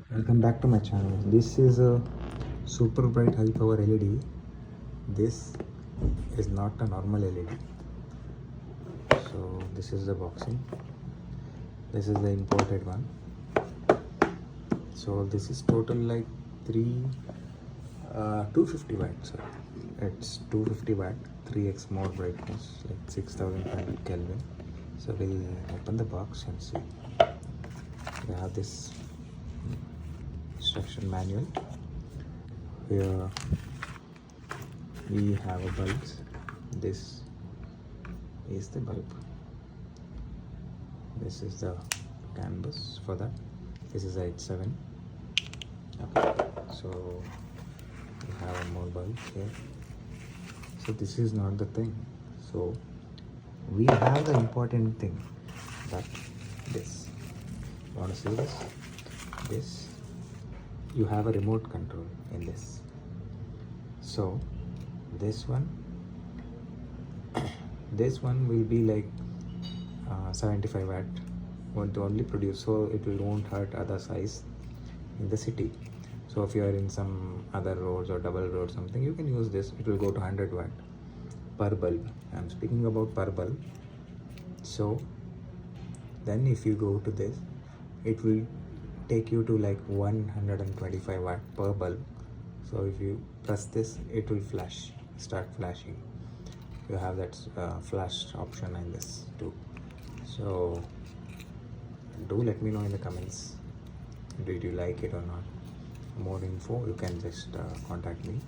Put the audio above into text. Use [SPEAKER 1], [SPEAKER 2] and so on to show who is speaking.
[SPEAKER 1] Welcome back to my channel. This is a super bright high power LED. This is not a normal LED. So this is the boxing. This is the imported one. So this is total like 250 watt. Sorry, it's 250 watt, 3x more brightness, like 6500 Kelvin. So we'll open the box and see. We have this instruction manual. Here we have a bulb. This is the bulb. This is the canvas for that. This is 8-7. Okay, so we have more bulbs here. So this is not the thing. So we have the important thing, that this. You want to see this? This. You have a remote control in this. So this one will be like 75 watt, want to only produce, so it won't hurt other size in the city. So if you are in some other roads or double road something, you can use this. It will go to 100 watt per bulb. I'm speaking about per bulb. So then if you go to this, it will take you to like 125 watt per bulb. So if you press this, it will start flashing. You have that flash option in this too. So do let me know in the comments, did you like it or not. For more info you can just contact me.